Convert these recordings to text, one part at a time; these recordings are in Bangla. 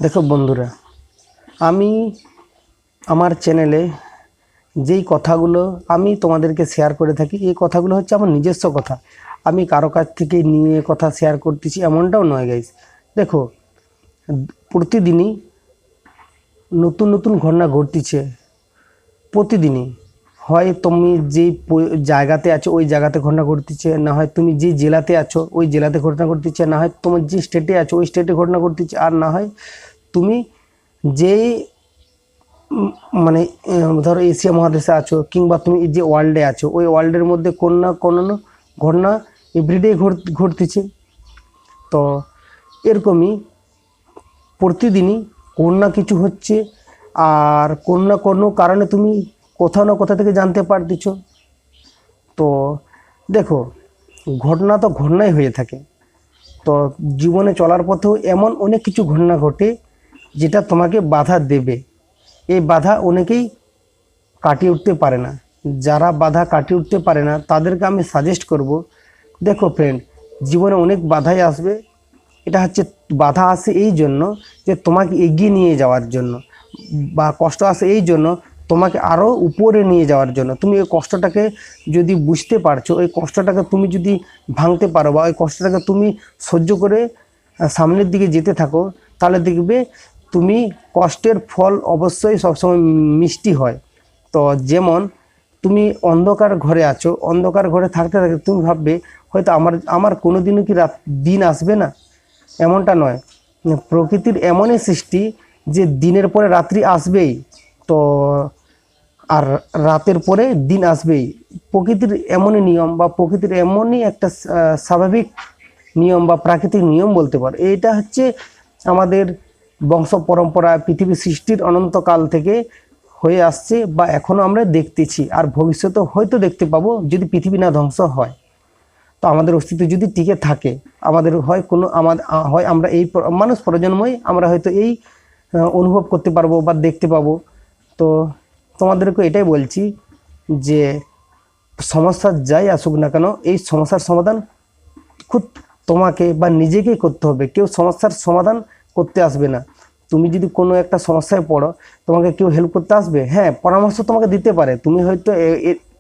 দেখো বন্ধুরা, আমি আমার চ্যানেলে যেই কথাগুলো আমি তোমাদেরকে শেয়ার করে থাকি, এই কথাগুলো হচ্ছে আমার নিজস্ব কথা। আমি কারো কাছ থেকে নিয়ে কথা শেয়ার করতেছি এমনটাও নয় গাইস। দেখো, প্রতিদিনই নতুন নতুন ঘটনা ঘটতেছে। প্রতিদিনই হয় তুমি যেই জায়গাতে আছো ওই জায়গাতে ঘটনা ঘটতেছে, না হয় তুমি যে জেলাতে আছো ওই জেলাতে ঘটনা ঘটতেছে, না হয় তোমার যে স্টেটে আছো ওই স্টেটে ঘটনা ঘটতেছে, আর না হয় তুমি যেই মানে ধরো এশিয়া মহাদেশে আছো কিংবা তুমি যে ওয়ার্ল্ডে আছো ওই ওয়ার্ল্ডের মধ্যে কোনো না কোনো ঘটনা এভরিডে ঘটতেছে। তো এরকমই প্রতিদিনই কোনো না কিছু হচ্ছে, আর কোনো না কোনো কারণে তুমি কোথাও না কোথা থেকে জানতে পারতেছ। তো দেখো, ঘটনা তো ঘটনাই হয়ে থাকে। তো জীবনে চলার পথেও এমন অনেক কিছু ঘটনা ঘটে যেটা তোমাকে বাধা দেবে। এই বাধা অনেকেই কাটিয়ে উঠতে পারে না। যারা বাধা কাটিয়ে উঠতে পারে না তাদেরকে আমি সাজেস্ট করব, দেখো ফ্রেন্ড, জীবনে অনেক বাধাই আসবে। এটা হচ্ছে বাধা আসে এই জন্য যে তোমাকে এগিয়ে নিয়ে যাওয়ার জন্য, বা কষ্ট আসে এই জন্য তোমাকে আরও উপরে নিয়ে যাওয়ার জন্য। তুমি ওই কষ্টটাকে যদি বুঝতে পারছো, ওই কষ্টটাকে তুমি যদি ভাঙতে পারো, বা ওই কষ্টটাকে তুমি সহ্য করে সামনের দিকে যেতে থাকো, তাহলে দেখবে তুমি কষ্টের ফল অবশ্যই সবসময় মিষ্টি হয়। তো যেমন তুমি অন্ধকার ঘরে আছো, অন্ধকার ঘরে থাকতে থাকতে তুমি ভাববে হয়তো আমার কোনো দিনও কি দিন আসবে না। এমনটা নয়, প্রকৃতির এমনই সৃষ্টি যে দিনের পরে রাত্রি আসবেই, তো আর রাতের পরে দিন আসবেই। প্রকৃতির এমনই নিয়ম, বা প্রকৃতির এমনই একটা স্বাভাবিক নিয়ম বা প্রাকৃতিক নিয়ম বলতে পারো। এইটা হচ্ছে আমাদের বংশ পরম্পরা পৃথিবী সৃষ্টির অনন্তকাল থেকে হয়ে আসছে, বা এখনও আমরা দেখতেছি, আর ভবিষ্যতে হয়তো দেখতে পাবো যদি পৃথিবী না ধ্বংস হয়। তো আমাদের অস্তিত্ব যদি টিকে থাকে, আমাদের হয় হয় আমরা এই মানুষ প্রজন্মই আমরা হয়তো এই অনুভব করতে পারবো বা দেখতে পাবো। তো তোমাদেরকে এটাই বলছি যে সমস্যা যাই আসুক না কেন, এই সমস্যার সমাধান খুব তোমাকে বা নিজেকেই করতে হবে। কেউ সমস্যার সমাধান করতে আসবে না। তুমি যদি কোনো একটা সমস্যায় পড়ো, তোমাকে কেউ হেল্প করতে আসবে? হ্যাঁ, পরামর্শ তোমাকে দিতে পারে। তুমি হয়তো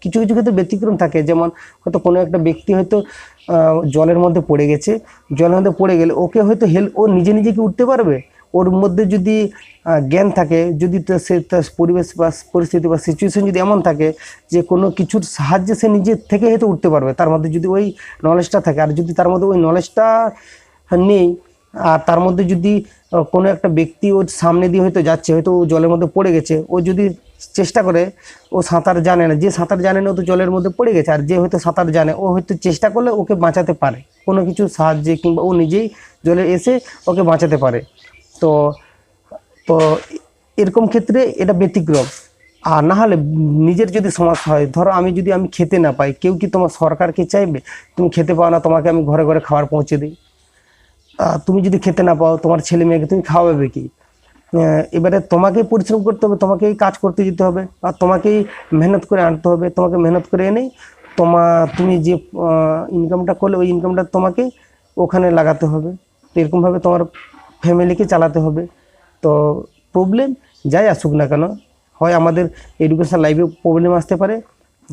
কিছু কিছু ক্ষেত্রে ব্যতিক্রম থাকে, যেমন হয়তো কোনো একটা ব্যক্তি হয়তো জলের মধ্যে পড়ে গেছে, জলের মধ্যে পড়ে গেলে ওকে হয়তো ও নিজে নিজে কি উঠতে পারবে? ওর মধ্যে যদি জ্ঞান থাকে, যদি সে তার পরিবেশ বা পরিস্থিতি বা সিচুয়েশন যদি এমন থাকে যে কোনো কিছুর সাহায্যে সে নিজে থেকে হয়তো উঠতে পারবে, তার মধ্যে যদি ওই নলেজটা থাকে। আর যদি তার মধ্যে ওই নলেজটা নেই, আর তার মধ্যে যদি কোনো একটা ব্যক্তি ওর সামনে দিয়ে হয়তো যাচ্ছে, হয়তো ও জলের মধ্যে পড়ে গেছে, ও যদি চেষ্টা করে, ও সাঁতার জানে না, যে সাঁতার জানে না ও তো জলের মধ্যে পড়ে গেছে, আর যে হয়তো সাঁতার জানে ও হয়তো চেষ্টা করলে ওকে বাঁচাতে পারে কোনো কিছুর সাহায্যে, কিংবা ও নিজেই জলে এসে ওকে বাঁচাতে পারে। তো তো এরকম ক্ষেত্রে এটা ব্যতিক্রম। আর না হলে নিজের যদি সমস্যা হয়, ধরো আমি খেতে না পাই, কেউ কি তোমার সরকারকে চাইবে তুমি খেতে পাও না তোমাকে আমি ঘরে ঘরে খাবার পৌঁছে দিই? তুমি যদি খেতে না পাও, তোমার ছেলে মেয়েকে তুমি খাওয়াবে কি? এবারে তোমাকেই পরিশ্রম করতে হবে, তোমাকেই কাজ করতে যেতে হবে, আর তোমাকেই মেহনত করে আনতে হবে। তোমাকে মেহনত করে এনেই তুমি যে ইনকামটা করলে ওই ইনকামটা তোমাকে ওখানে লাগাতে হবে। তো এরকমভাবে তোমার ফ্যামিলিকে চালাতে হবে। তো প্রবলেম যাই আসুক না কেন, হয় আমাদের এডুকেশন লাইফে প্রবলেম আসতে পারে,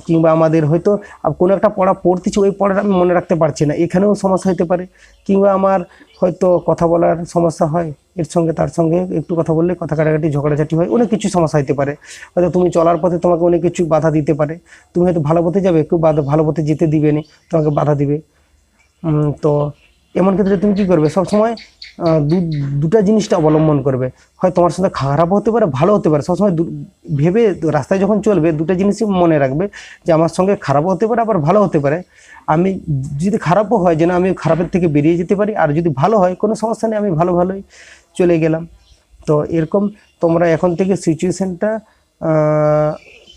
কিংবা আমাদের হয়তো কোনো একটা পড়া পড়তেছি, ওই পড়াটা আমি মনে রাখতে পারছি না, এখানেও সমস্যা হতে পারে। কিংবা আমার হয়তো কথা বলার সমস্যা হয়, এর সঙ্গে তার সঙ্গে একটু কথা বললে কথা কাটাকাটি ঝগড়াঝাটি হয়, অনেক কিছু সমস্যা হতে পারে। হয়তো তুমি চলার পথে তোমাকে অনেক কিছু বাধা দিতে পারে। তুমি হয়তো ভালো পথে যাবে, কেউ ভালো পথে যেতে দিবে না, তোমাকে বাধা দিবে। তো এমন ক্ষেত্রে তুমি কী করবে? সবসময় দুটা জিনিসটা অবলম্বন করবে। হয় তোমার সাথে খারাপ হতে পারে, ভালো হতে পারে। সবসময় ভেবে রাস্তায় যখন চলবে দুটা জিনিসই মনে রাখবে, যে আমার সঙ্গে খারাপও হতে পারে আবার ভালো হতে পারে। আমি যদি খারাপও হয় যেন আমি খারাপের থেকে বেরিয়ে যেতে পারি, আর যদি ভালো হয় কোনো সমস্যা নেই, আমি ভালোই চলে গেলাম। তো এরকম তোমরা এখন থেকে সিচুয়েশানটা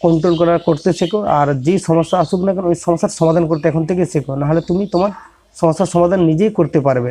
কন্ট্রোল করতে শেখো, আর যেই সমস্যা আসুক না কেন ওই সমস্যার সমাধান করতে এখন থেকে শেখো, নাহলে তুমি তোমার সমস্যার সমাধান নিজেই করতে পারবে না।